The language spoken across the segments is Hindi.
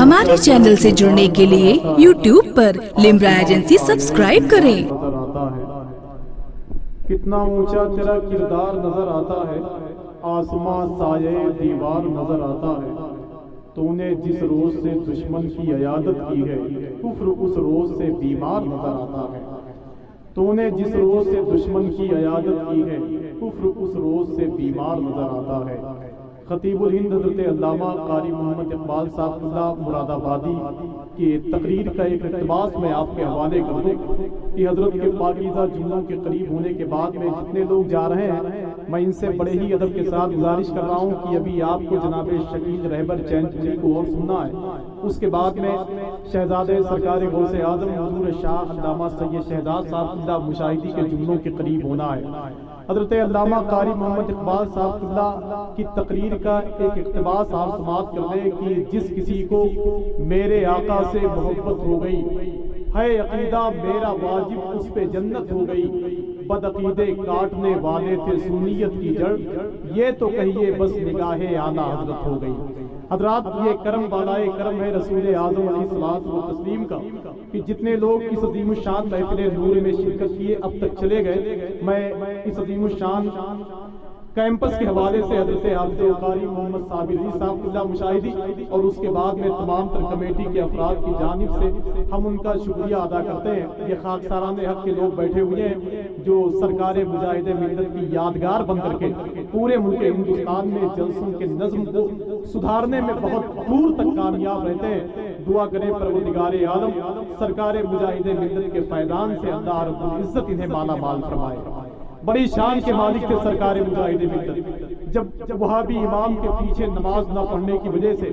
हमारे चैनल से जुड़ने के लिए YouTube पर लिम्रा एजेंसी सब्सक्राइब करें। कितना ऊंचा तेरा किरदार नजर आता है, आसमां साये दीवार नजर आता है। तूने जिस रोज से दुश्मन की अयादत की है, कुफ्र उस रोज से बीमार नजर आता है। तूने जिस रोज से दुश्मन की अयादत की है, कुफ्र उस रोज से बीमार नजर आता है। खतीबुल हिंद हज़रत अल्लामा कारी मोहम्मद इकबाल साहब मुरादाबादी की तकरीर का एक इक़्तिबास मैं आपके हवाले कर दूं कि हजरत के पाकीज़ा जुम्मों के करीब होने के बाद में जितने लोग जा रहे हैं, मैं इनसे बड़े ही अदब के साथ गुजारिश कर रहा हूं कि अभी आपको जनाब शकील रहबर चैनपुरी को और सुनना है। उसके बाद में शहजादे सरकार गौसे आजम हुजूर शाह अल्लामा सैयद शहजाद साहब मुशाहिदी के जुम्मों के करीब होना है। हज़रत अल्लामा कारी मोहम्मद इकबाल साहब की तकरीर का एक इक़्तिबास आप समाअत कर लें कि जिस किसी को मेरे आका से मोहब्बत हो गई है, अकीदा मेरा वाजिब उस पे जन्नत हो गई। बदअकीदे काटने वाले थे सुन्नियत की जड़, ये तो कहिए बस निगाहे आला हजरत हो गई। हजरात, ये करम वालाए करम है रसूल आज़म अलैहिस्सलातु व तस्लीम का कि जितने लोग इस अजीम शान महफिल नूर में शिरकत किए अब तक चले गए। मैं इस अजीम शान कैंपस के हवाले से हज़रत हाफ़िज़ कारी मोहम्मद साबिरी साहब मुशाहिदी और उसके बाद में तमाम तर कमेटी के अफराद की जानिब से हम उनका शुक्रिया अदा करते हैं। ये खाकसारान हक के लोग बैठे हुए हैं जो सरकार मुजाहिद मिल्लत की यादगार बन करके पूरे मुल्क हिंदुस्तान में जलसों के नज़्म को सुधारने में बहुत दूर तक कामयाब रहते हैं। दुआ करें परवरदिगार आलम सरकार मुजाहिद मिल्लत के फैज़ान से अल्लाह रब्बुल इज़्ज़त इन्हें माला माल फरमाए। बड़ी शान के मालिक थे सरकार मुजाहिद मिल्लत। जब वहाबी इमाम के पीछे नमाज न पढ़ने की वजह से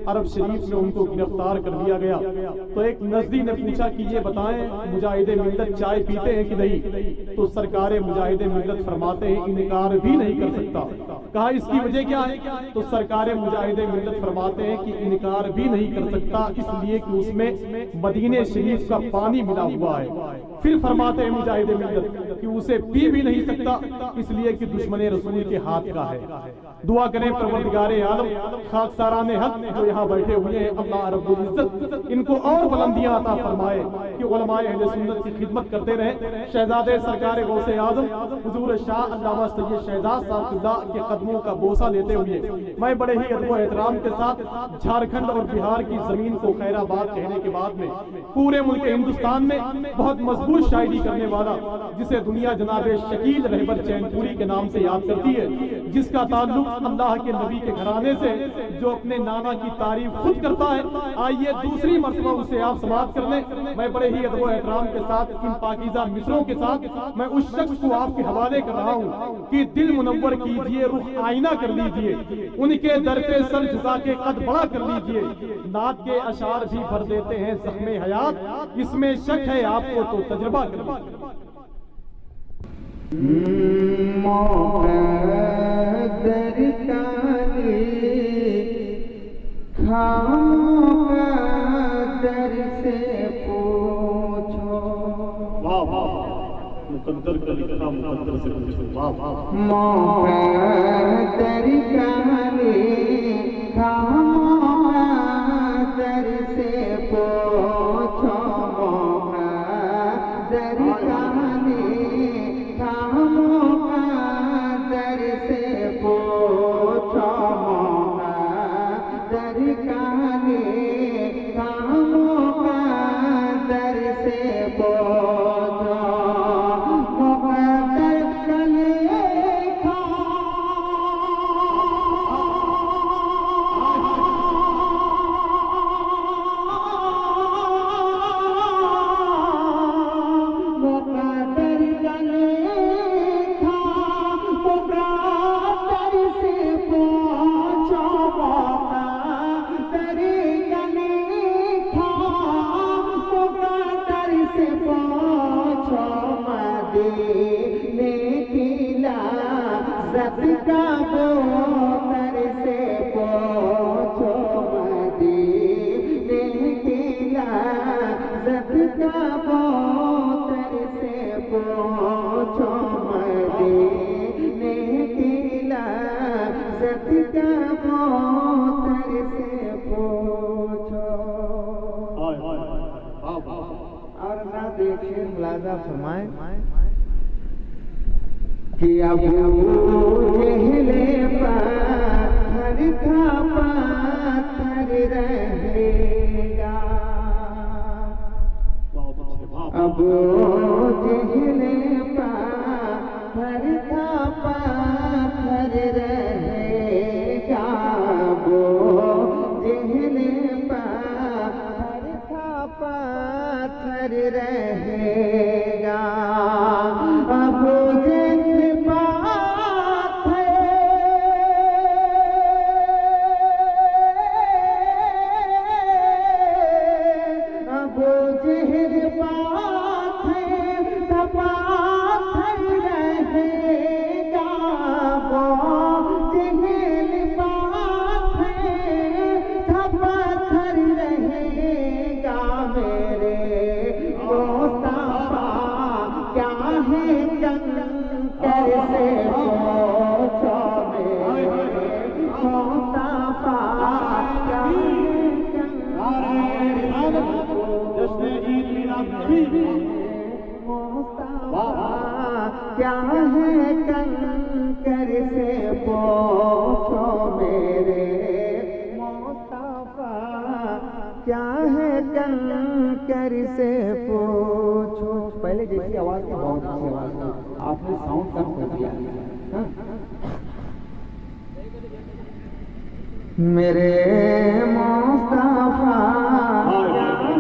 अरब शरीफ में उनको गिरफ्तार कर दिया गया, तो एक नजदी ने पूछा कि ये बताएं मुजाहिद मिल्लत चाय पीते हैं कि नहीं? तो सरकार मुजाहिद मिल्लत फरमाते हैं इनकार भी नहीं कर सकता। कहा इसकी वजह क्या है? तो सरकार मुजाहिद मिल्लत फरमाते हैं कि इनकार भी नहीं कर सकता इसलिए कि उसमें मदीने शरीफ का पानी मिला हुआ है। फिर फरमाते हैं मुजाहिद मिल्लत कि उसे पी भी नहीं सकता इसलिए कि दुश्मन रसूल के हाथ का है। दुआ करें परवरदिगार आलम खाकसारान हक जो यहाँ बैठे हुए हैं, अल्लाह रब्बुल इज़्ज़त इनको और बुलंदियां अता फरमाए कि उलमाए अहले सुन्नत की खिदमत करते रहे। शहजादे सरकार गौसे आजम हुजूर शाह अल्लामा सैयद शहजाद साहब के कदमों का बोसा लेते हुए मैं बड़े ही अदब व एहतराम के साथ झारखंड और बिहार की जमीन को खैराबाद कहने के बाद में पूरे मुल्क हिंदुस्तान में बहुत मजबूत शायरी करने वाला जिसे दुनिया जनाब शकील रहबर चैनपुरी के नाम से याद करती है, जिसका ताल्लुक अल्लाह के नबी के घराने से, जो अपने नाना की तारीफ खुद करता है। आइए दूसरी मर्तबा उसे आप समाप्त कर लें। मैं बड़े ही अदब व एहतराम के साथ इन पाकीज़ा मिसरों के साथ मैं उस शख्स को आपके हवाले कर रहा हूँ कि दिल मुनव्वर कीजिए, रुख आईना कर लीजिए, उनके दर पे सर झुका के कद बड़ा कर लीजिए। नात के अशार भी भर देते हैं ज़ख्मे हयात, इसमें शक है आपको तो तजुर्बा कर लीजिए। मुकद्दर का लिखा मुकद्दर से पूछो। सत का मोतर से पूछो। एक शेर मुलाजा फरमाए कि अब जहले पत्थर था पत्थर रहेगा, अब जहले पत्थर था पत्थर रहेगा, वो जहले पत्थर था पत्थर रहेगा, अब जहल पाथर, अब जहल पाथर था पाथर रहेगा, वो जहल पाथर था पाथर रहेगा। मेरे मुस्तफा क्या है कंकर से पूछो, मेरे मुस्तफा क्या है जश्न ईद मिलाद नबी, मुस्तफा क्या है कंकर से पूछो, मेरे मुस्तफा क्या है कंकर से पूछो। पहले जैसी आवाज थी बहुत अच्छी आवाज थी, आपने साउंड कम कर दिया। हाँ? मेरे मुस्तफा क्या है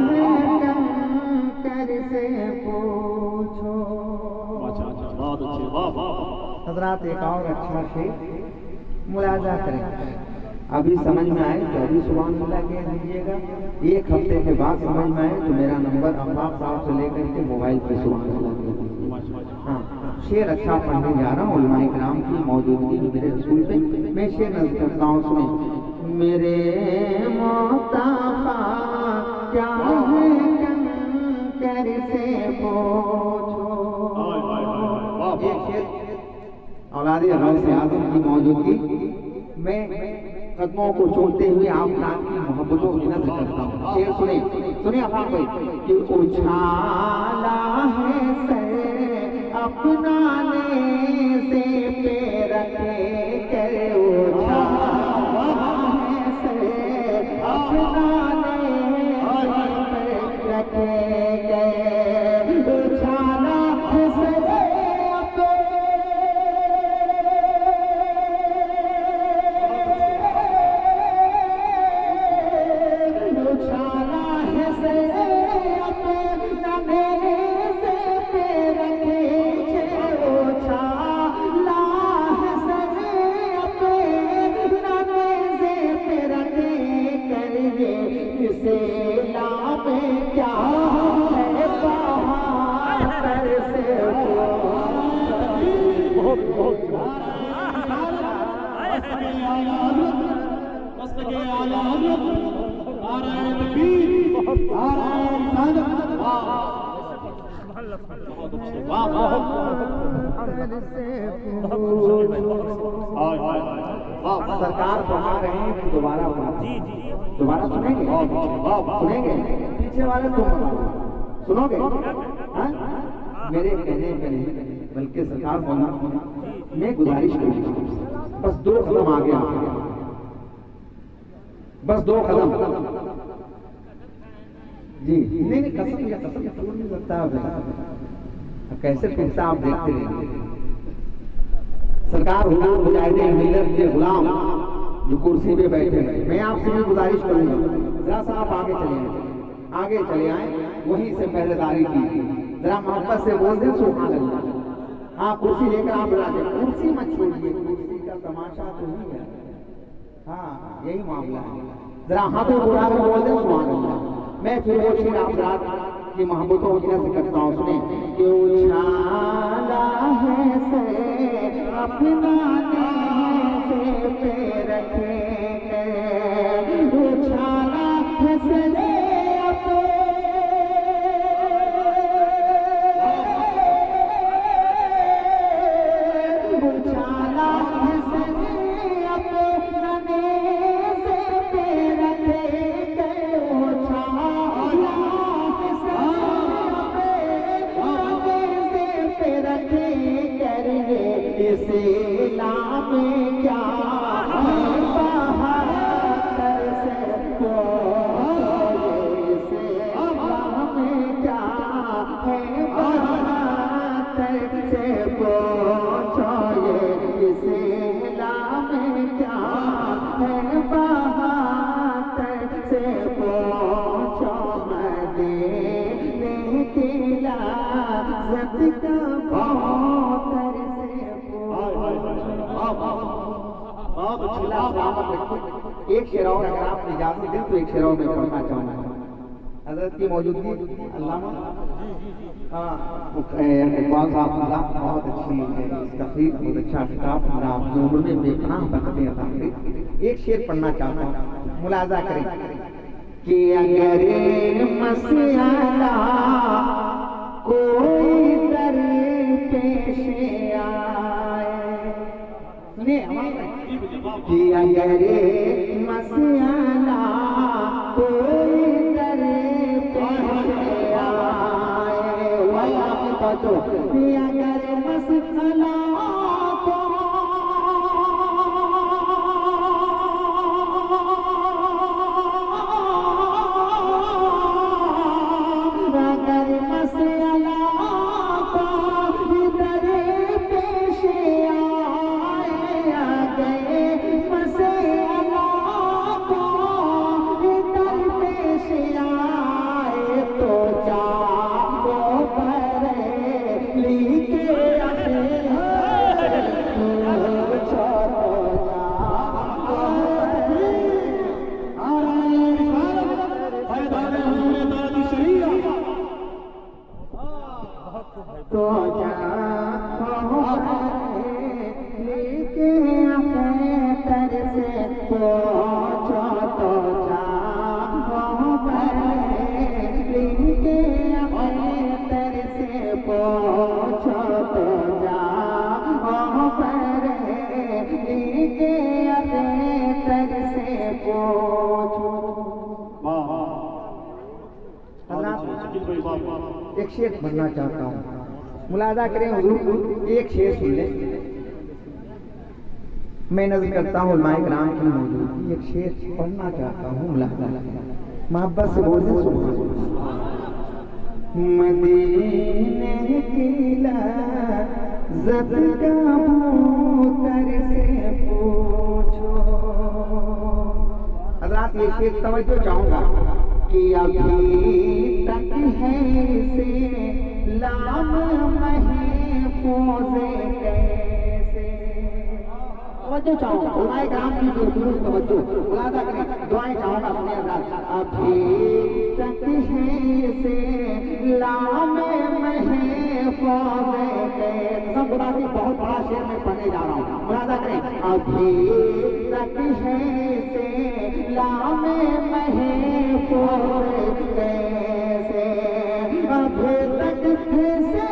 कंकर से पूछो। बहुत अच्छे, वाह वाह। हजरात एक और अच्छा शेर मुलाजा करें, अभी समझ में आए तो अभी सुभान अल्लाह कह दीजिएगा, एक हफ्ते के बाद समझ में आए तो मेरा नंबर अम्बाब साहब से लेकर के मोबाइल पे सुभान अल्लाह कह दीजिएगा। हाँ, शेर अच्छा पढ़ने जा रहा हूँ, उलमाए किराम की मौजूदगी में मेरे स्कूल पे मैं शेर नज़र करता हूँ। सुने, मेरे मुस्तफा क्या है कंकर से पूछो। एक शेर औलादे गौसे आज़म की मौजूदगी में कदमों को छोड़ते हुए आप नाम की मोहब्बतों की नज़र करता हूँ। शेर सुने, सुने अफाक भाई कि उछाला है सर अपना से पे रखे कर, उछाला है सर अपना पे रखे कर, उछाला है सर सरकार फरमा रहे हैं कि दोबारा दोबारा सुनेंगे, सुनेंगे पीछे वाले तुम सुनोगे। हाँ? मेरे कहने पे नहीं बल्कि सरकार बोला, मैं गुजारिश करूंगा बस 2 कदम आगे आगे, बस 2 कदम जी। नहीं कसम या कसम पूर्ण नहीं लगता है, कैसे टूटता आप देखते रहिए। सरकार हुजूर मुजाहिदीन मिल्लत के गुलाम जो कुर्सी पे बैठे हैं, मैं आपसे भी गुजारिश करूंगा जरा सा आप आगे चले आए, आगे चले आए, वहीं से पहरेदारी की, जरा मोहब्बत से बोल दें सुभान अल्लाह। हाँ, कुर्सी लेकर आप बैठे, कुर्सी मत छोड़िए, कुर्सी का तमाशा तो नहीं है। हाँ, यही मामला है, जरा हाथों उड़ा कर बोल दें सुभान अल्लाह। मैं फिर वो शेर आप रात की मोहब्बतों की नज़र करता हूँ। सुने कि उछाला है से अपना से पे रखे, उछाला है से उछाला है से अपना से पे रखे, उछाला है से का बहुत तरसे बहुत अच्छी एक शेर और अगर आप इजाजत दें तो एक शेर और मैं पढ़ना चाहूँगा। हजरत की मौजूदगी अल्लामा इकबाल साहब बहुत अच्छी तकरीर, बहुत अच्छा किताब, अपनी उम्र में बेपनाह बरकतें अता करें। एक शेर पढ़ना चाहता हूँ, मुलाजा करें कि अगर मसला कोई दर पेश आए, सुनिए कि अगर मसला कोई दर पेश आए, वही तो अगर मसला तो लेके अपने तर से पहुँचो तो लेके अपने तर से पहुँचो तो लेके अपने तर से पहुँचो। एक शेर पढ़ना चाहता हूँ, मुलाजा करें हुजूर, एक शेर सुन ले। मैं नज़्म करता हूँ उलमाए किराम की मौजूदगी, एक शेर पढ़ना चाहता हूँ, मुलाजा मोहब्बत से बोल मदीने की लज़्ज़त का भूतर से पूछो। हज़रात ये शेर तवज्जो चाहूँगा कि अभी तक है से लाम महफूज़ कैसे। तवज्जो चाहूँगा, उलमाए किराम की दुरुस्त तवज्जो, मुलाजा करें, दुआएं चाहूँगा अपने अंदर। अभी तक है से लाम महफूज़ कैसे। सब खुदा की बहुत बड़ा शेर में पढ़ने जा रहा हूँ, मुलाजा करें। अभी तक है से लाम महफूज़ कैसे, अभी तक है से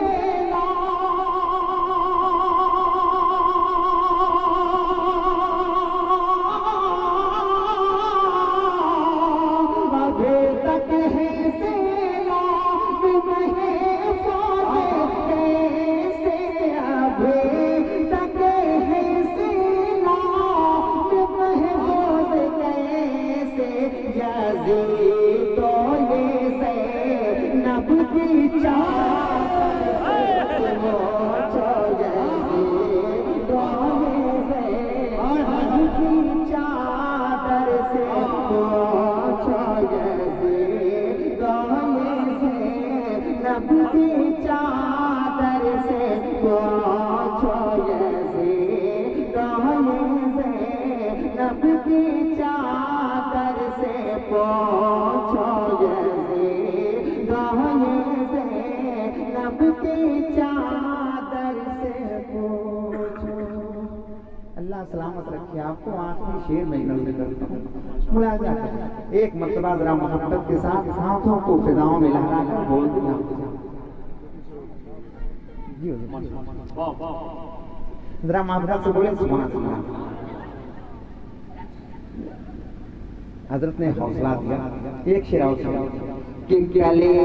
चादर से पहुँचो जैसे नब की चादर से पहुँचो जैसे नब की चादर से पहुँचो। अल्लाह सलामत रखे आपको। आखिरी शेर में नज़्म करता हूँ, मुलाजा करें। एक मर्तबा जरा मोहब्बत के साथ हाथों को फिजाओं में लहरा कर बोल दिया। जरा मोहब्बत से बोले सुभान अल्लाह। हजरत ने हौसला दिया। एक शेर और कि गले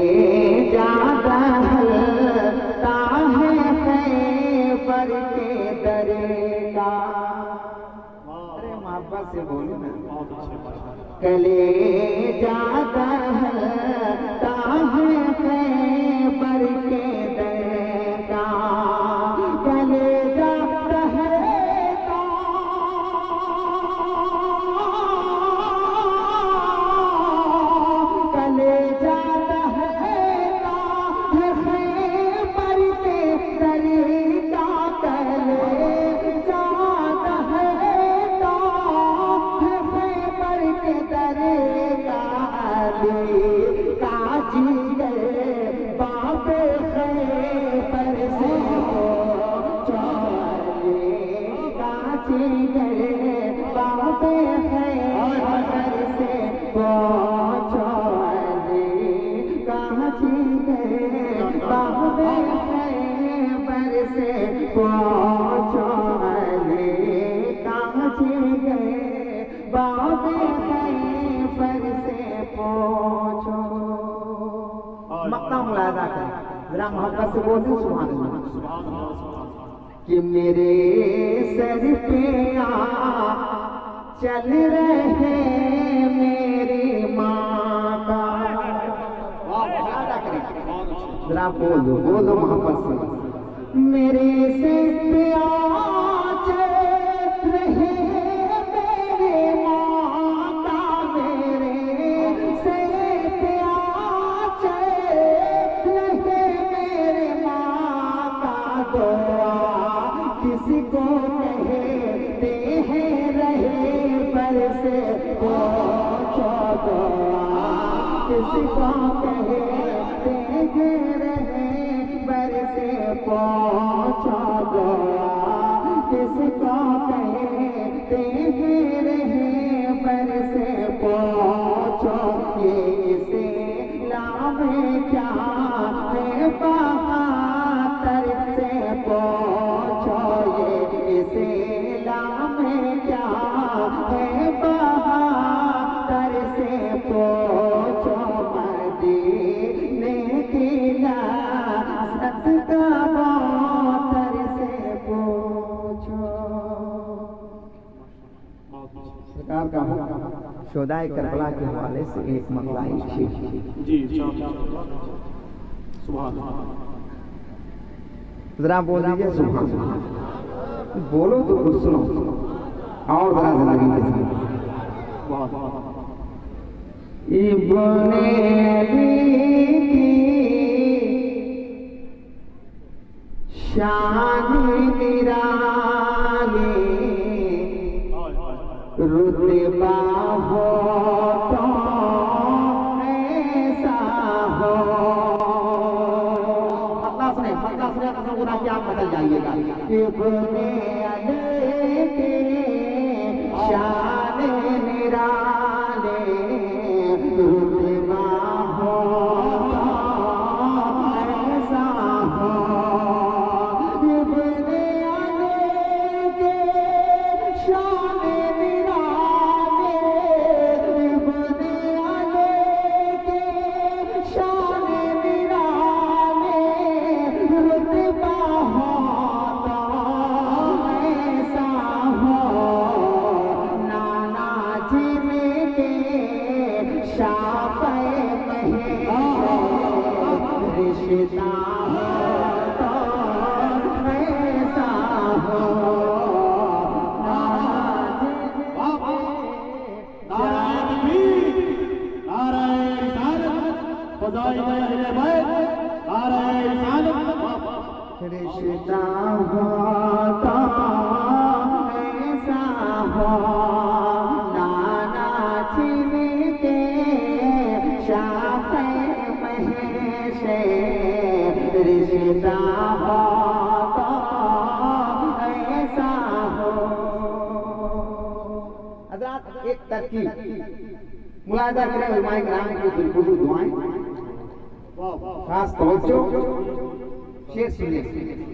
जाता हलता है खैबर के दरे का। अरे मोहब्बत से बोलो ना। गले जाता हलता है खैबर के दरे का। गले जाता है पर के अली काजी गए बाबे खैबर से पहुंचो अली काजी गए बाबे खैबर से पहुंचो अली काजी गए बाबे खैबर से पहुंचो अली काजी गए बाबे खैबर से पहुंचो। मक्ता मुलाजा करें जरा मोहब्बत से बोलते सुभान अल्लाह कि मेरे सर पे आ चल रहे मेरी माँ का। मुलाजा करें जरा बोलो मोहब्बत से मेरे सर पे आ चल रहे मेरे माँ का मेरे सर पे आ चल रहे मेरे माँ का दुआ किसी को कहते हैं रहे पर से पहुंचो दुआ किसी को कहते हैं रहे पर से पहुंचो दुआ किसको कहते हैं रहे पर से पहुंचो। ये इस्लाम क्या है बहादुर से पहुंचो ये इस्लाम क्या है बहादुर से पहुंचो मदीने की लाज़त का बहादुर से पहुंचो। सरकार का शोदाए करबला के हवाले से एक मतलाई शेर जी सुभान जरा बोल दीजिए सुभान। बोलो तो कुछ सुनो और जरा जिंदगी के साथ इब्ने अली की शान निराली रुतबा हो तो ऐसा हो। मतलब सुने कसम खुदा की आप बदल जाइएगा। इब्ने अली की शान निराली रुतबा हो तो ऐसा हो। इब्ने अली के शान निराली इब्ने अली के शान निराली रुतबा हो तो ऐसा हो। नाना जी में के शाफ़े रिश्ता हो तो ऐसा हो। रिश्ता हो तो ऐसा हो। नाना छिन के शाफ़े महशे रिश्ता हो तो ऐसा हो। हज़रात एक तरकीब मुलाज़ा करें उलमाए किराम की बिल्कुल दुआएं खास तवज्जो शेर सुनिए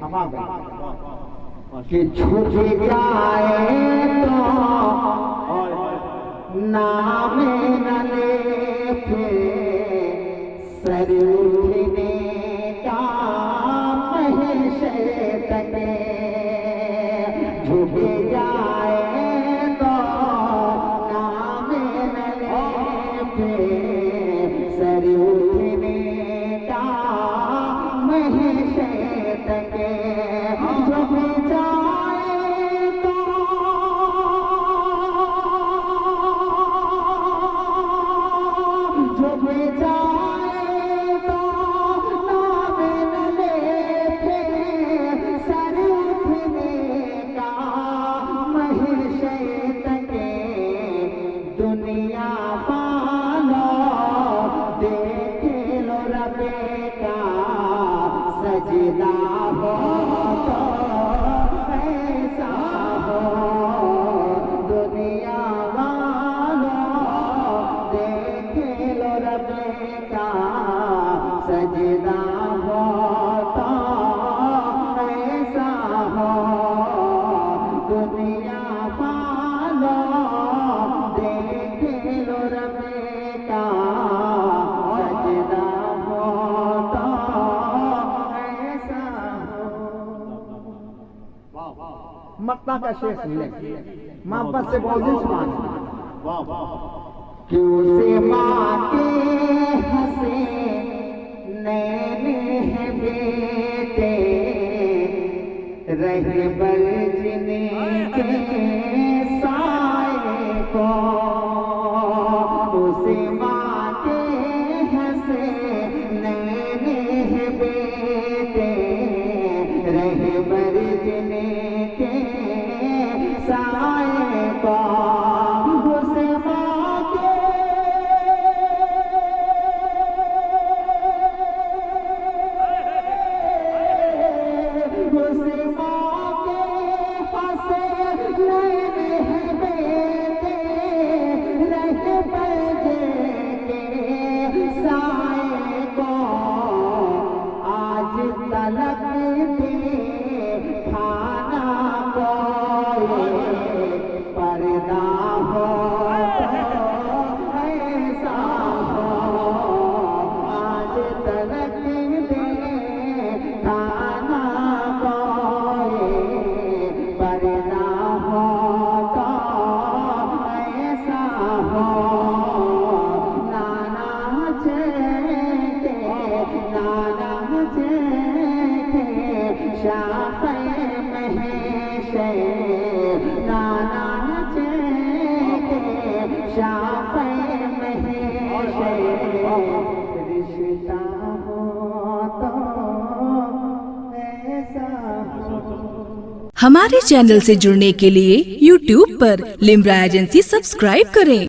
अफाक कि झुक जाए तो नाम न ले सर उठने का महशर तक झुक जाए तो नाम न ले सर उठने का महशर तक झुक जाए तो झुक जाए तो नाम न ले सर उठने का महशर तक दुनिया पालो का सजदा हो तो ऐसा हो, दुनिया पालो देख लो रब का सजदा हो तो ऐसा हो। मक्ता का शेख मिले मोहब्बत से बोल दी सुभान क्यों से माँ के हंसे नैने हैं बेटे, रहबर जिनके साए को, उसे माँ के हंसे नैने हैं बेटे, रहबर जिनके साए को, उसे माँ के हमारे चैनल से जुड़ने के लिए YouTube पर लिम्रा एजेंसी सब्सक्राइब करें।